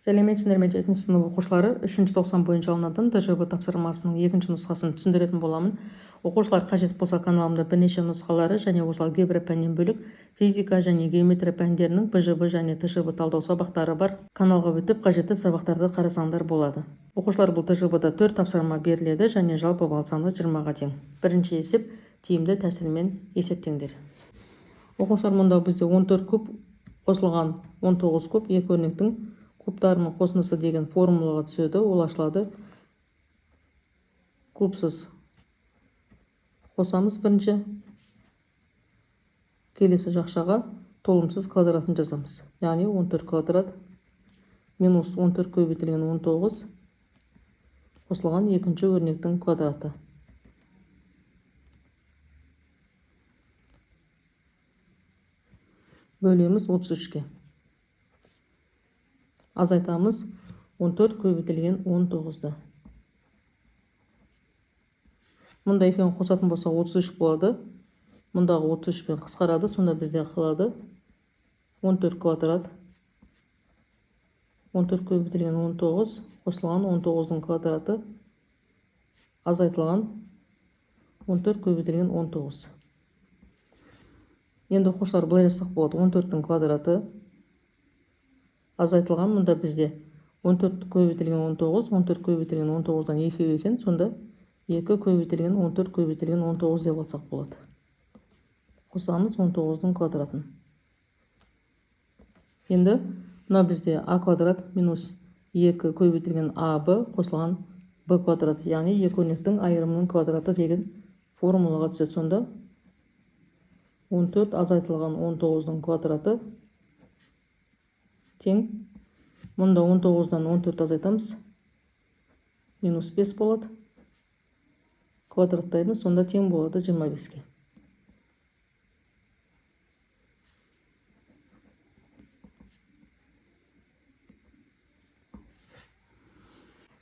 Сәлеметсіздер ме 7 сынып оқушылары, 390 бойынша алынатын ТЖБ тапсырмасының екінші нұсқасын түсіндіретін боламын. Оқушылар қажет болса каналымда бірнеше нұсқалары және осы алгебра пәнінен бөлек физика және геометрия пәндерінің БЖБ және ТЖБ талдау сабақтары бар. Каналға өтіп қажетті сабақтарды қарасаңдар болады. Оқушылар бұл ТЖБ-да 4 тапсырма беріледі және жалпы балл саны 20-ға тең. Бірінші есеп тиімді тәсілмен есептеңдер. Оқушылар, мұнда бізде 14 куб қосылған 19 куб, екі өрнектің кубтарының қосындысы деген формулаға түседі. Ол ашылады. Кубсыз қосамыз бірінші. Келесі жақшаға толымсыз квадратын жазамыз. Яғни 14 квадрат минус 14 көбейтілген 19 қосылған екінші өрнектің квадраты. Бөлеміз 33-ке. Азайтамыз 14 көбейтілген 19-ды. Мұнда екеуін қосатын болса 33 болады. Мұндағы 33 пен қысқарады, сонда бізде қалады 14 квадрат 14 көбейтілген 19 қосылған 19-дың квадраты азайтылған 14 көбейтілген 19. Енді оқушылар былай жазсақ болады. 14-тің квадраты азайтылған, мұнда бізде 14 көбейтілген 19, 14 көбейтілген 19-дан 2 екен, сонда 2 көбейтілген 14 көбейтілген 19 деп алсақ болады. Қосамыз 19-дың квадратын. Енді мына бізде а квадрат минус 2 көбейтілген аб қосылған б квадрат, яғни екі өрнектің айырымының квадраты деген формулаға түседі. Сонда 14 азайтылған 19-дың квадраты тең. Мұнда 19-дан 14 азайтамыз. Минус 5 болады. Квадраттаймыз, сонда тең болады 25-ке.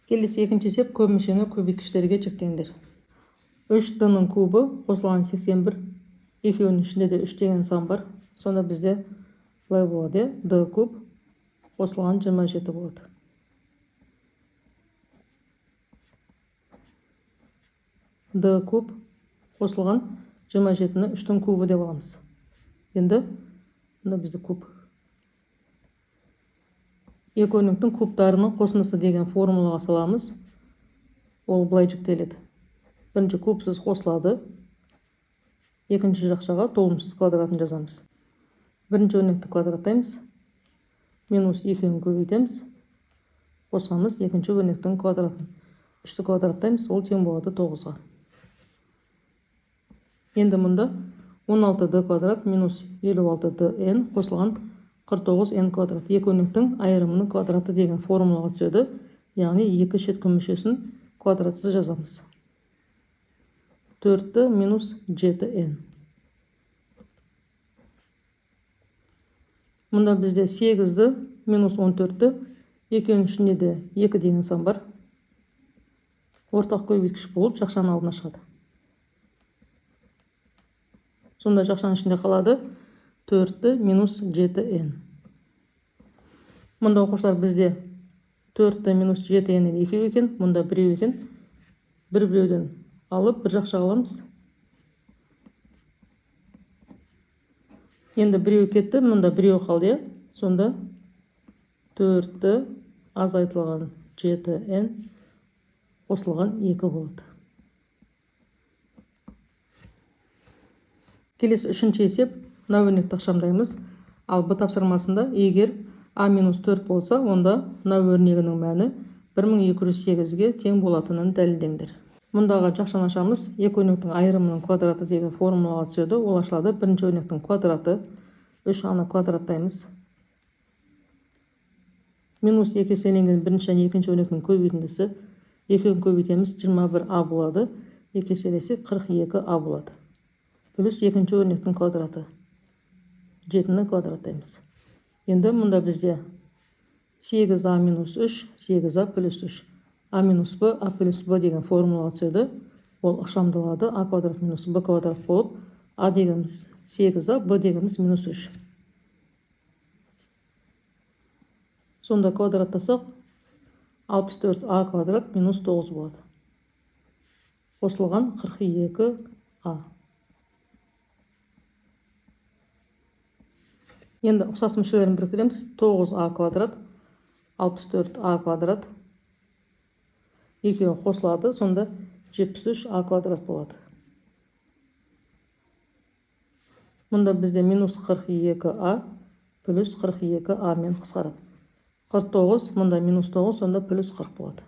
Келесі екінші есеп көп мүшені көбейткіштерге жіктеңдер. 3d-ның кубы қосылған 81. Екеуінің ішінде де 3 деген сан бар. Сонда бізде былай болады. d куб қосылған 27 болады. d куб қосылған 27-ні 3-тің кубы деп аламыз. Енді мына бізде куб. Екі өрнектің кубтарының қосындысы деген формулаға саламыз. Ол былай жіктеледі. Бірінші кубсыз қосылады. Екінші жақшаға толымсыз квадратын жазамыз. Бірінші өрнекті квадраттаймыз. Минус 2-ні көбейтеміз. Қосамыз екінші өрнектің квадратын. 3-ті квадраттаймыз, ол тең болады 9-ға. Енді мұнда 16d квадрат минус 56dn қосылған 49n квадрат. Екі өрнектің айырымының квадраты деген формулаға түседі. Яғни екі шеткі мүшесін квадратсыз жазамыз. 4d минус 7n. Мұнда бізде 8d минус 14-ді, екеуінің ішінде де 2 деген сан бар. Ортақ көбейткіш болып жақшаның алдына шығады. Сонда жақшаның ішінде қалады 4d минус 7n. Мұнда оқушылар бізде 4d минус 7n 2 екен, мұнда 1 екен. Біреуден алып бір жақшаға аламыз. Енді 1 кетті, мұнда 1 қалды. Сонда 4d азайтылған 7n қосылған 2 болады. Келесі үшінші есеп. Мына өрнекті ықшамдаймыз. Ал Б тапсырмасында егер а минус 4 болса, онда мына өрнегінің мәні 1208-ге тең болатынын дәлелдеңдер. Мұндағы жақшаны ашамыз. Екі өрнектің айырымының квадраты деген формулаға түседі. Ол ашылады. Бірінші өрнектің квадраты 3а-ны квадраттаймыз. Минус 2 еселенген бірінші және екінші өрнектің көбейтіндісі. Екеуін көбейтеміз, 21а болады. 2 еселесек 42а болады. Плюс екінші өрнектің квадраты 7-ні квадраттаймыз. Енді мұнда бізде 8а минус 3, 8а плюс 3. А минус Б, А плюс Б деген формулаға түседі. Ол ықшамдалады. А квадрат минус Б квадрат болып, А дегеніміз 8а, Б дегеніміз минус 3. Сонда квадраттасақ 64а квадрат минус 9 болады. Қосылған 42а. Енді ұқсас мүшелерін біріктіреміз. 9а квадрат 64а квадрат екеуі қосылады, сонда 73а квадрат болады. Мұнда бізде минус 42а плюс 42а мен қысқарады. 49, мұнда минус 9, сонда плюс 40 болады.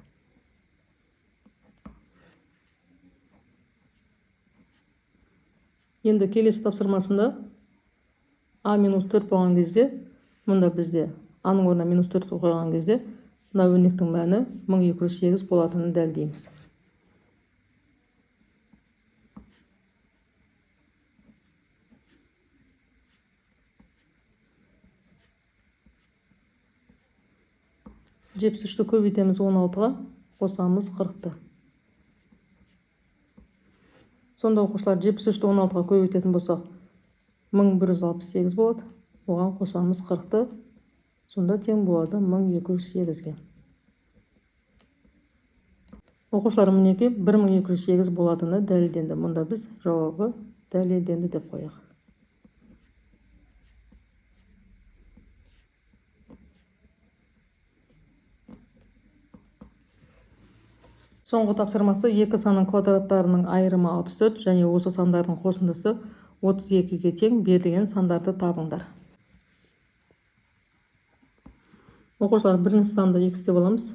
Енді келесі тапсырмасында а минус 4 болған кезде, мұнда бізде аның орнына минус 4 қойған кезде, мына өрнектің мәні 1208 болатынын дәлелдейміз. Жетпіс үшті көбейтеміз 16-ға, қосамыз 40-ты. Сонда оқушылар 73-ті 16-ға көбейтетін болсақ, 1168 болады. Оған қосамыз 40-ты. Сонда тең болады 1208-ге. Оқушылар мінеке 1208 болатыны дәлелденді. Мұнда біз жауабы дәлелденді деп қояйық. Соңғы тапсырмасы екі санның квадраттарының айырымы 64 және осы сандардың қосындысы 32-ге тең, берілген сандарды табыңдар. Оқушылар, бірінші санды x деп аламыз,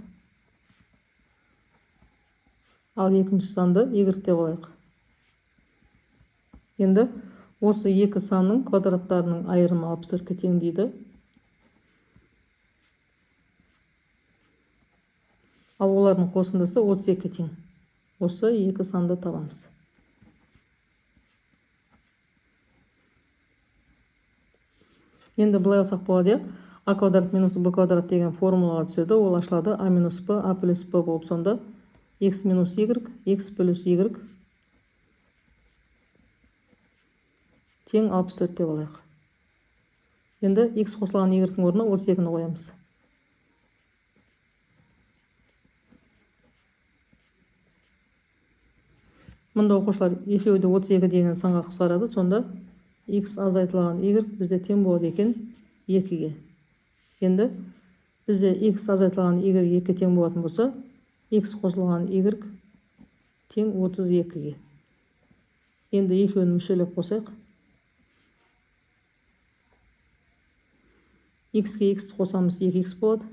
ал екінші санды y деп алайық. Енді осы екі санның квадраттарының айырымы 64-ге тең дейді. Ал олардың қосындысы 32-ге тең. Осы екі санды табамыз. Енді былай алсақ болады, а квадрат минус b квадрат деген формулаға түседі. Ол ашылады а минус b, а плюс b болып, сонда x минус y, x плюс y тең 64 деп алайық. Енді x қосылған y-тің орнына 32-ні қоямыз. Мұнда оқушылар екеуі де 32 деген санға қысқарады, сонда x азайтылған y бізде тең болады екен 2-ге. Енді бізде x азайтылған y 2-ге тең болатын болса, x қосылған y тең 32-ге. Енді екеуін мүшелеп қосайық. x-ке x қосамыз 2x болады.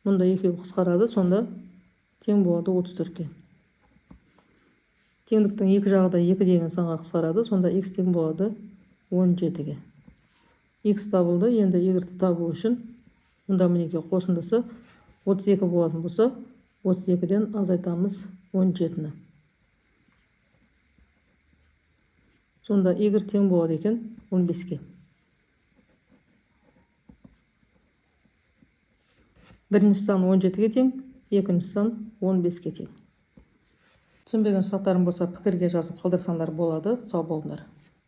Мұнда екеуі қысқарады, сонда тең болады 34-ге. Теңдіктің екі жағы да 2 деген санға қысқарады, сонда x тең болады 17-ге. X табылды, енді y-ті табу үшін мұнда мінеке қосындысы 32 болатын болса, 32-ден азайтамыз 17-ні. Сонда y тең болады екен 15-ге. Бірінші сан 17-ге тең, екінші сан 15-ге тең. Түсінбеген сұрақтарым болса, пікірге жазып қалдырсаңдар болады. Сау болыңдар.